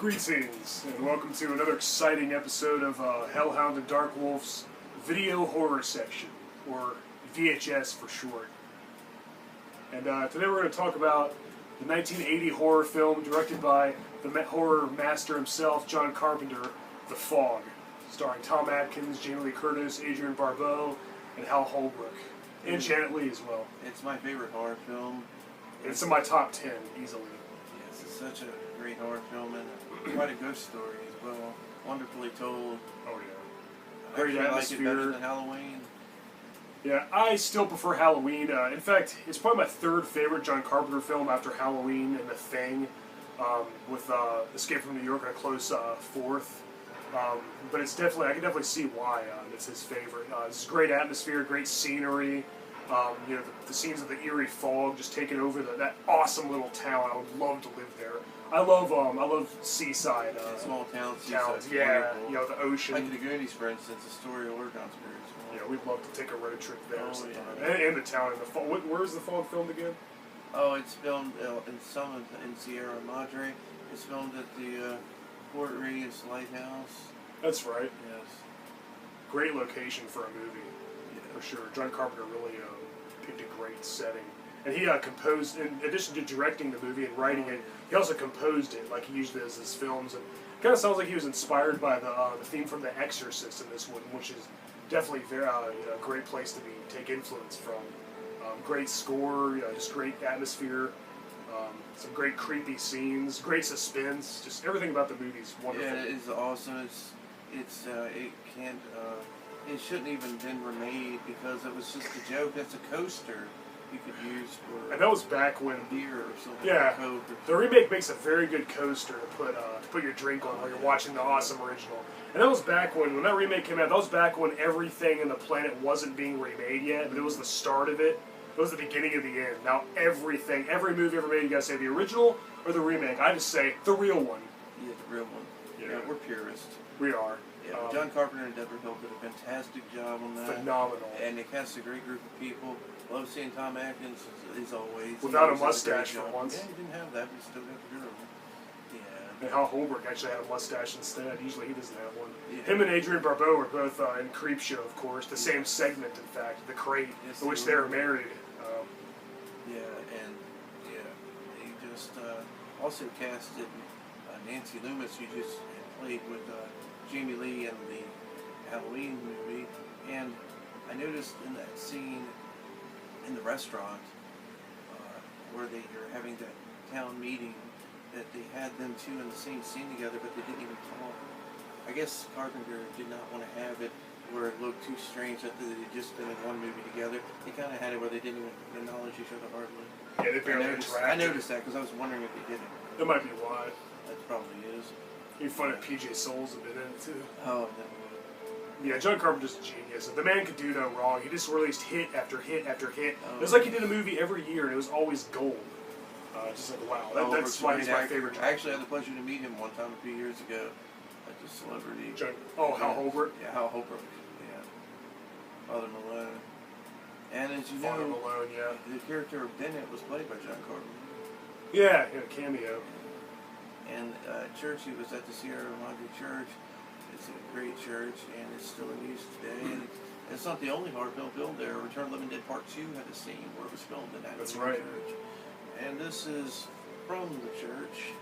Greetings, and welcome to another exciting episode of Hellhound and Darkwolf's Video Horror Section, or VHS for short. And today we're going to talk about the 1980 horror film directed by the horror master himself, John Carpenter, The Fog, starring Tom Atkins, Jamie Lee Curtis, Adrienne Barbeau, and Hal Holbrook, and Janet Leigh as well. It's my favorite horror film. It's in my top 10, easily. Yes, it's such a great horror film and quite a ghost story as well. Wonderfully told. Oh yeah. I Great actually atmosphere. like it better than Halloween. Yeah, I still prefer Halloween. In fact, it's probably my third favorite John Carpenter film after Halloween and The Thing, with Escape from New York a close fourth. But it's definitely, I can definitely see why it's his favorite. It's great atmosphere, great scenery. The scenes of the eerie fog just taking over that awesome little town. I would love to live there. I love seaside Small towns. Yeah, wonderful. the ocean. Like the Goonies, for instance, the story of Oregon's very small. Yeah, we'd love to take a road trip there sometime. Yeah. And the town in the fog. Where's the fog filmed again? Oh, it's filmed in Sierra Madre. It's filmed at the Port Reyes Lighthouse. That's right. Yes. Great location for a movie, for sure. John Carpenter really picked a great setting. And he composed, in addition to directing the movie and writing it, he also composed it, like he usually does his films. And it kind of sounds like he was inspired by the theme from The Exorcist in this one, which is definitely very a great place to take influence from. Great score, just great atmosphere, some great creepy scenes, great suspense. Just everything about the movie is wonderful. Yeah, it is awesome. It shouldn't even been remade because it was just a joke. That's a coaster you could use for. And that was back when beer or something. Yeah, Coke the remake makes a very good coaster to put your drink on while you're watching the awesome original. And that was back when that remake came out. That was back when everything in the planet wasn't being remade yet, but it was the start of it. It was the beginning of the end. Now every movie ever made, you gotta say the original or the remake. I just say the real one. Yeah, the real one. Yeah, we're purists. We are. Yeah, John Carpenter and Deborah Hill did a fantastic job on that. Phenomenal. And they cast a great group of people. Love seeing Tom Atkins as always. Without a mustache for once. Yeah, he didn't have that, but he still got the girl. Yeah. And Hal Holbrook actually had a mustache instead. Usually he doesn't have one. Yeah. Him and Adrienne Barbeau were both in Creepshow, of course. The same segment, in fact, The Crate, in which they were married. They just also casted Nancy Loomis, who just played with Jamie Lee in the Halloween movie. And I noticed in that scene in the restaurant where they were having that town meeting that they had them two in the same scene together, but they didn't even talk. I guess Carpenter did not want to have it where it looked too strange that they had just been in one movie together. They kind of had it where they didn't even acknowledge each other hardly. Yeah, they barely interacted. I noticed that because I was wondering if they didn't. That might be why. That probably is. You find that PJ Souls a bit in it too. Oh, no. Yeah, John Carpenter's a genius. The man could do no wrong. He just released hit after hit after hit. Oh, it was like he did a movie every year, and it was always gold. Just like, wow. That's why he's my favorite. I actually had the pleasure to meet him one time a few years ago at the celebrity. Hal Holbrook? Yeah, Hal Holbrook. Yeah. Father Malone. And as you Father know, Malone, yeah. the character of Bennett was played by John Carpenter. Yeah, cameo. And church, he was at the Sierra Madre Church. It's a great church, and it's still in use today. And it's not the only horror film filmed there. Return of the Living Dead Part 2 had a scene where it was filmed in that church. And this is from the church.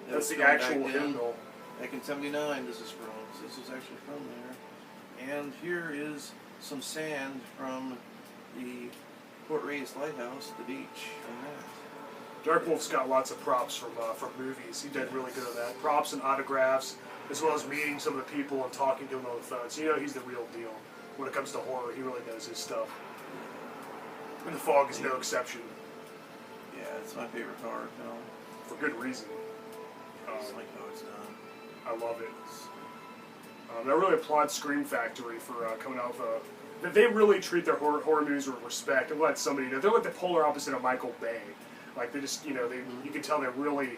That's the actual hymnal. Back in '79, this is from. So this is actually from there. And here is some sand from the Port Reyes Lighthouse, the beach, from that. Darkwolf's got lots of props from movies. He did really good at that. Props and autographs, as well as meeting some of the people and talking to them on the phone. So he's the real deal. When it comes to horror, he really knows his stuff. And The Fog is no exception. Yeah, it's my favorite horror film. For good reason. I just like how it's done. I love it. I really applaud Scream Factory for coming out with they really treat their horror movies with respect. I'm glad somebody, they're like the polar opposite of Michael Bay. Like they just, you can tell they're really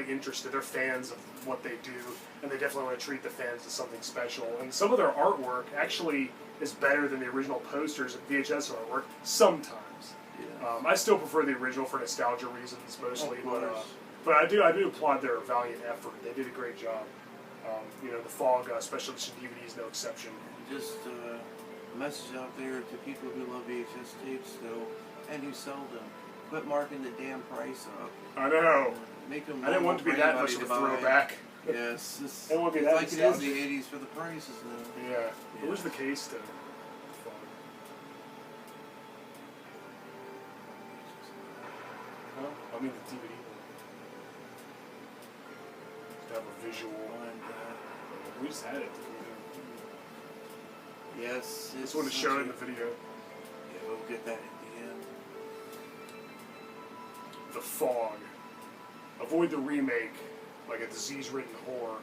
interested. They're fans of what they do, and they definitely want to treat the fans as something special. And some of their artwork actually is better than the original posters and VHS artwork sometimes. Yeah. I still prefer the original for nostalgia reasons mostly, but But I do applaud their valiant effort. They did a great job. You know, the Fog special edition DVD is no exception. Just a message out there to people who love VHS tapes still, and who sell them. Quit marking the damn price up. I know. Make them. I didn't want to be that much of a throwback. Yes, it's I want to be like that it is nostalgic. the '80s for the prices now. Yeah. Where's the case to? Huh? I mean the DVD. To have a visual. We just had it. Yes. Just want to show it in the video. Yeah, we'll get that at the end. The Fog. Avoid the remake, like a disease-ridden horror,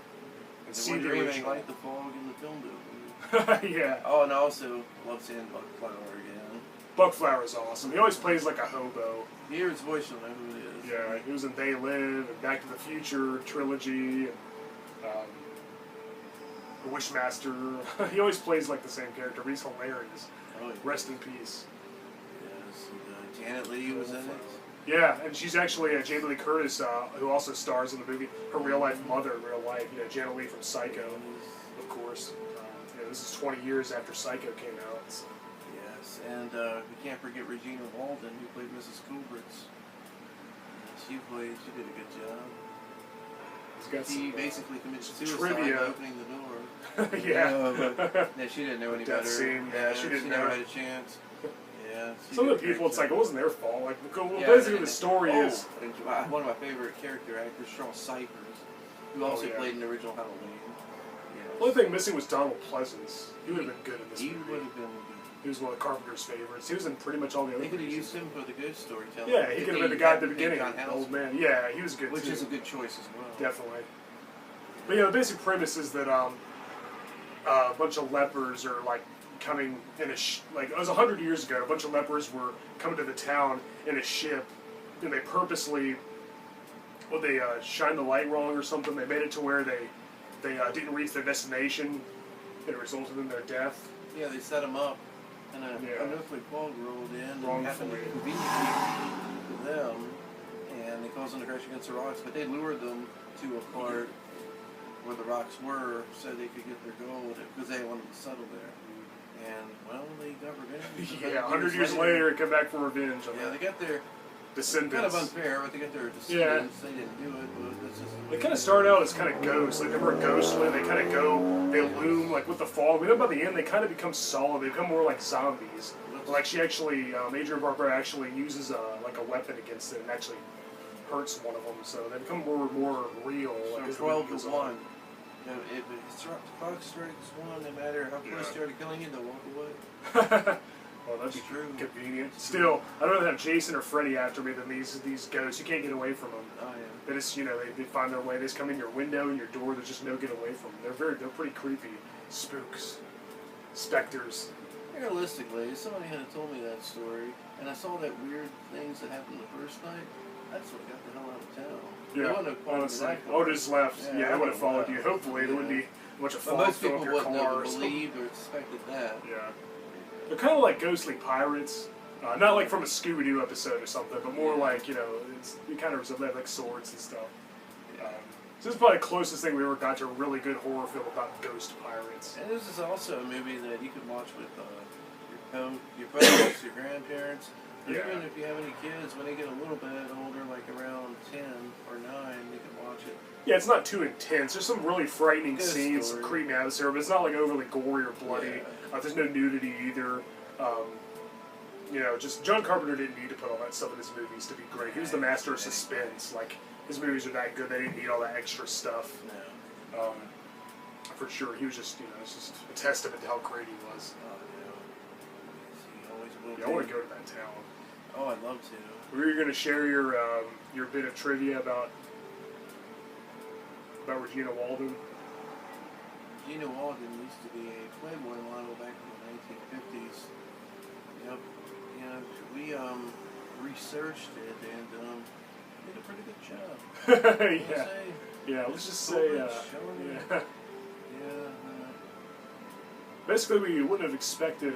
and see the original. Like the Fog in the film movie. Yeah. Oh, and also love seeing Buckflower again. Buckflower is awesome. He always plays like a hobo. You hear his voice, you'll know who it is. Yeah, he was in They Live and Back to the Future trilogy, and The Wishmaster. He always plays like the same character, but he's hilarious. Oh, yeah. Rest in peace. Yes, and, Janet Leigh was in it. Yeah, and she's actually Jamie Lee Curtis, who also stars in the movie. Her real-life mother in real life, you know, Janet Leigh from Psycho, of course. You know, this is 20 years after Psycho came out. So. Yes, and we can't forget Regina Walden, who played Mrs. Culbert's. She did a good job. She basically committed suicide by opening the door. Yeah. But, yeah, she didn't know any better. Scene. Yeah, she didn't never know. had a chance. Yeah. Some of the people, it's like, it wasn't their fault. Like, basically the story is... One of my favorite character actors, Charles Cyphers, who also played in the original Halloween. The only thing missing was Donald Pleasance. He would have been good in this movie. He would have been good. He was one of Carpenter's favorites. He was in pretty much all the other They could have movies. used him for the good storytelling. Yeah, he could have been the guy at the beginning, John the old man. Yeah, he was good Which too. is a good choice as well. Definitely. But yeah, the basic premise is that a bunch of lepers are like coming in a like it was 100 years ago. A bunch of lepers were coming to the town in a ship, and they purposely, they shined the light wrong or something. They made it to where they didn't reach their destination, and it resulted in their death. Yeah, they set them up, and a nuclear fog rolled in and happened to conveniently to them, and they caused them to crash against the rocks. But they lured them to a part where the rocks were, so they could get their gold because they wanted to settle there. And well, they got revenge. Yeah, 100 years later, come back for revenge. Yeah, they got their descendants. Kind of unfair, but they got their descendants. Yeah. They didn't do it, but that's just. They kind of started out as kind of ghosts. Like they were a ghostland. They kind of they loom like with the fog. But then by the end, they kind of become solid. They become more like zombies. Like she actually, Adrian Barber actually uses like a weapon against it and actually hurts one of them. So they become more real. So like, 12 to 1. You know, if the clock strikes 1, no matter how close they are to killing you, they'll walk away. Well, that's true. Convenient. Still, I'd rather have Jason or Freddy after me than these ghosts. You can't get away from them. Oh yeah. They just they find their way. They just come in your window and your door. There's just no get away from them. They're pretty creepy. Spooks, specters. Realistically, if somebody had told me that story, and I saw that weird things that happened the first night, that's what got the hell out of town. Yeah, honestly. I would have just left. Yeah, I would have followed you. Hopefully, there wouldn't be a bunch of fog filling up your car. Most people wouldn't have believed or expected that. Yeah. They're kind of like ghostly pirates. Not like from a Scooby-Doo episode or something, but more like, you kind of resemble like swords and stuff. So this is probably the closest thing we ever got to a really good horror film about ghost pirates. And this is also a movie that you can watch with your parents, your grandparents, or even if you have any kids, when they get a little bit older, like around 10 or 9, they can watch it. Yeah, it's not too intense. There's some really frightening scenes, some creepy atmosphere, but it's not like overly gory or bloody. There's no nudity either. Just John Carpenter didn't need to put all that stuff in his movies to be great. He was the master of suspense. Like, his movies are that good, they didn't need all that extra stuff. No. For sure, he was just, it's just a testament to how great he was. He always will. Yeah, I want to go to that town. Oh, I'd love to. Were you going to share your bit of trivia about Regina Walden? Regina Walden used to be a Playboy model back in the 1950s. Yep. We researched it and did a pretty good job. Yeah, let's just say, basically, we wouldn't have expected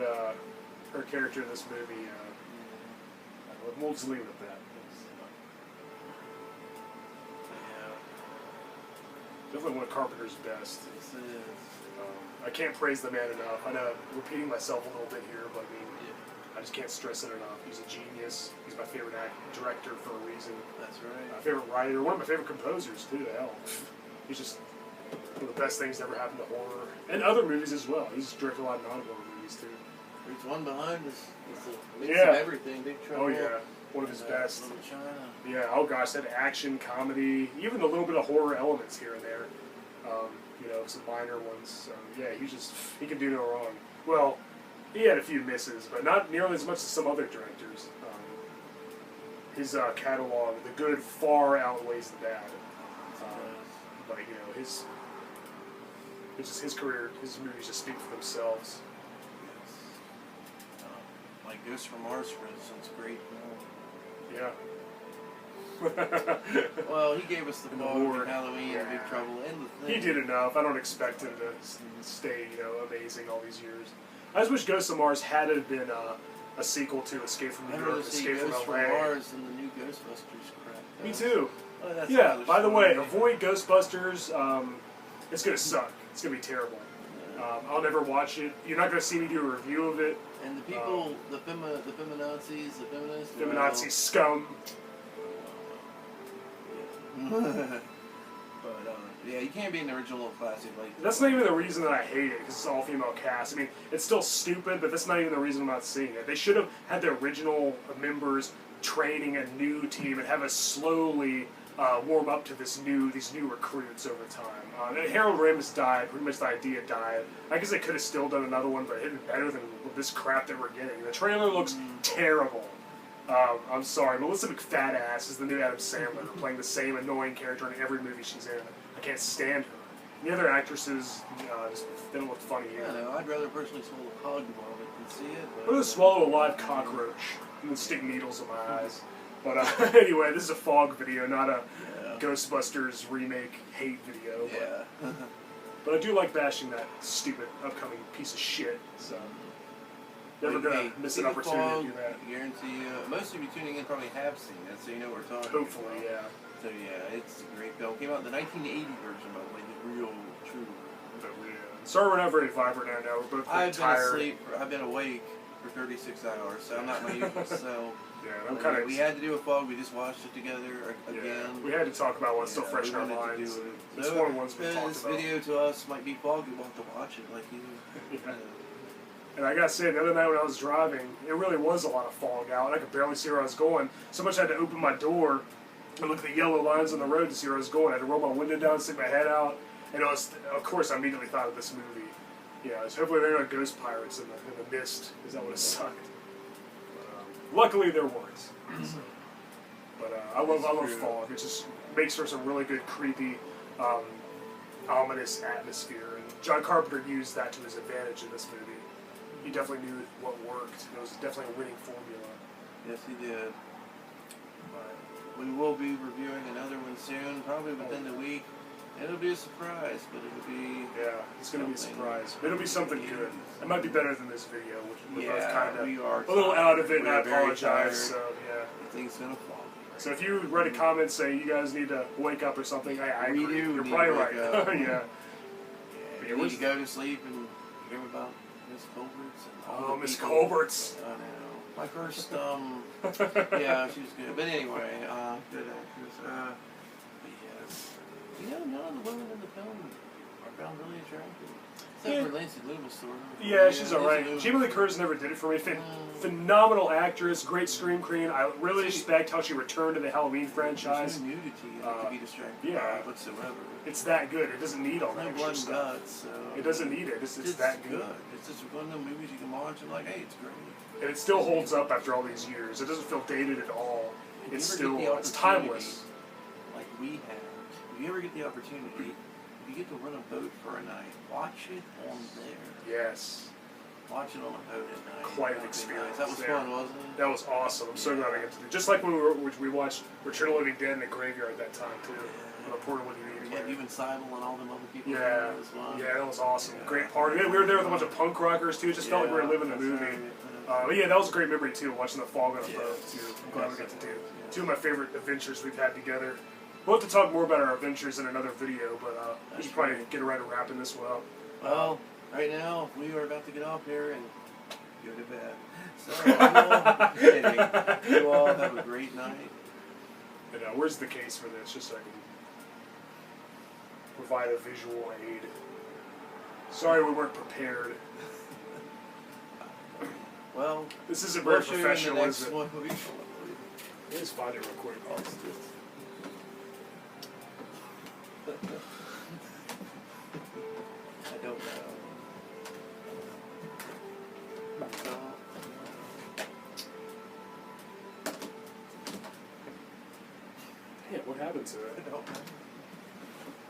her character in this movie. We'll just leave it at that. Definitely one of Carpenter's best. This is. I can't praise the man enough. I know I'm repeating myself a little bit here, but I mean, I just can't stress it enough. He's a genius. He's my favorite director for a reason. That's right. My favorite writer. One of my favorite composers, too, to hell. He's just one of the best things that ever happened to horror. And other movies as well. He's directed a lot of non-horror movies, too. There's one behind us. It's a mix Yeah. of everything. Big Trouble. Oh, yeah. One of his best. Little China. Yeah, oh gosh, that action, comedy, even a little bit of horror elements here and there. You know, some minor ones. Yeah, he can do no wrong. Well, he had a few misses, but not nearly as much as some other directors. His catalog, the good far outweighs the bad. But you know, his career, his movies just speak for themselves. Yes. Like Ghost from Mars, for instance, great. Yeah. Well, he gave us the And the Fog, War. Halloween, Yeah. Big Trouble, and the Thing. He did enough. I don't expect him to stay, you know, amazing all these years. I just wish Ghosts of Mars had been a sequel to Escape from New I'd York, rather see Escape from Ghost from LA. Mars than the new Ghostbusters crap. Me too. Well, that's Yeah. another By the way, story. avoid Ghostbusters. It's gonna suck. It's gonna be terrible. I'll never watch it. You're not gonna see me do a review of it. And the people, the feminazis, the feminists, Feminazi scum. But yeah, you can't be an original classic like that. That's not even the reason that I hate it, because it's all female cast. I mean, it's still stupid, but that's not even the reason I'm not seeing it. They should have had the original members training a new team and have us slowly warm up to these new recruits over time. Harold Ramis died. Pretty much the idea died. I guess they could have still done another one, but it'd be better than this crap that we're getting. The trailer looks terrible. I'm sorry, Melissa McFatass is the new Adam Sandler, playing the same annoying character in every movie she's in. I can't stand her. The other actresses, just, they don't look funny Yeah, either. no, I'd rather personally swallow a hog vomit than see it. I'm But gonna swallow a live cockroach and then stick needles in my eyes. But anyway, this is a Fog video, not a Ghostbusters remake hate video. yeah. But I do like bashing that stupid upcoming piece of shit. So never gonna miss an opportunity to do that. I guarantee most of you tuning in probably have seen it, so you know what we're talking Hopefully, about. yeah. So yeah, it's a great film. Came out in the 1980 version, by the way, the real, true. But sorry we're not very vibrant right now. We're both pretty I've been tired. asleep. I've been awake for 36 hours, so I'm not my usual self. Yeah, I'm kind of. We had to do a Fog. We just watched it together again. Yeah, we had to talk about what's still fresh in our we wanted to minds. do it. It's So, one of the ones we talked this about. video to us might be foggy. We'll have to watch it like you. Yeah. And I gotta say, the other night when I was driving, it really was a lot of fog out, and I could barely see where I was going. So much I had to open my door and look at the yellow lines on the road to see where I was going. I had to roll my window down, stick my head out, and of course, I immediately thought of this movie. Yeah, so hopefully there are no ghost pirates in the mist, because that would have sucked. But, luckily, there weren't. So, but I love fog. It just makes for some really good, creepy, ominous atmosphere. And John Carpenter used that to his advantage in this movie. He definitely knew what worked. It was definitely a winning formula. Yes, he did. But we will be reviewing another one soon, probably within the week. It'll be a surprise, but it'll be... Yeah, it's going to be a surprise. It'll be something good. It might be better than this video, which we're both kind of we are a little out of it, and I We're very apologize. tired. So, yeah. The thing's gonna fall. So if you read a comment saying you guys need to wake up or something, I We agree. do You're need probably to right. wake up. Yeah. Yeah, Yeah, you where's- need to go to sleep and hear about Miss Colbert's and all Oh, the Miss people. Colbert's. I know. My first, yeah, she was good. But anyway, good actress. But yes. You know, none of the women in the film are found really attractive. Except for Lindsay Loomis, sort of. Yeah, she's Lindsay alright. Loomis. Jamie Lee Curtis never did it for me. Phenomenal actress, great scream queen. I really respect how she returned to the Halloween franchise. There's no nudity to be distracted yeah. by whatsoever. It's that good. It doesn't need all There's that no blood extra and stuff. guts. So It doesn't need it. It's that good. It's just one of those movies you can watch and like, hey, it's great. And it still holds up after all these years. It doesn't feel dated at all. If you It's ever still, get the it's timeless. Like we have, if you ever get the opportunity, if you get to run a boat for a night, watch it on there. Yes. Watch it on a boat at night. Quite an That'd be experience nice. That was there. fun, wasn't it? That was awesome. I'm so glad I get to do it. Just like when we watched Return of the Living Dead in the graveyard that time, too. On the Portal with you Yeah, even Seibel and all them other people. Yeah, There as well. yeah, that was awesome. Great party. We were there with a bunch of punk rockers too. It just felt like we were living the that's movie. right. But yeah, that was a great memory too. Watching the fog on a Yeah. boat too. I'm glad we got to do two of my favorite adventures we've had together. We'll have to talk more about our adventures in another video, but we should probably right. get around to wrapping this one up. Well, right now we are about to get off here and go to bed. So you all have a great night. And where's the case for this? Just so I can provide a visual aid. Sorry we weren't prepared. Well, This isn't very we'll show you in professional, the is next it? one. Let's find it real quick. I don't know. Yeah, what happened to it? I don't know.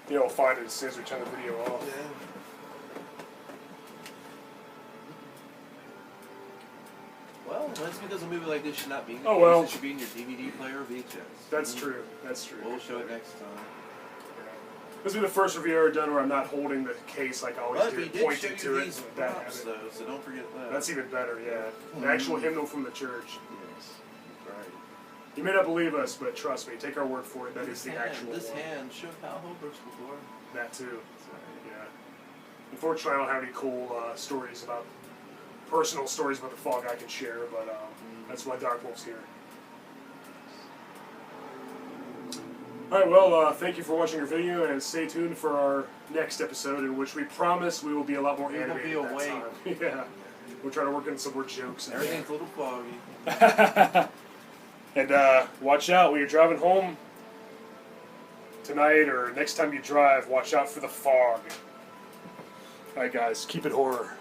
You know, we'll find it as soon as we turn the video off. Yeah. Well, that's because a movie like this should not be in your Oh, well. It should be in your DVD player or VHS. That's true. That's true. We'll show it next time. Yeah. This will be the first review I've ever done where I'm not holding the case like I always But do, we did pointing show to you it. these That props, habit. though, so don't forget that. That's even better, yeah. The actual hymnal from the church. Yes, right. You may not believe us, but trust me, take our word for it. That is the actual This one. hand shook how Hobos before. That too. Sorry. Yeah. Unfortunately, I don't have any cool stories about personal stories about the fog I can share, but that's why Darkwolf's here. All right. Well, thank you for watching our video, and stay tuned for our next episode, in which we promise we will be a lot more We will animated be that awake. time. Yeah. We'll try to work in some more jokes. In Everything's a little foggy. there. And watch out when you're driving home tonight or next time you drive. Watch out for the fog. All right, guys. Keep it horror.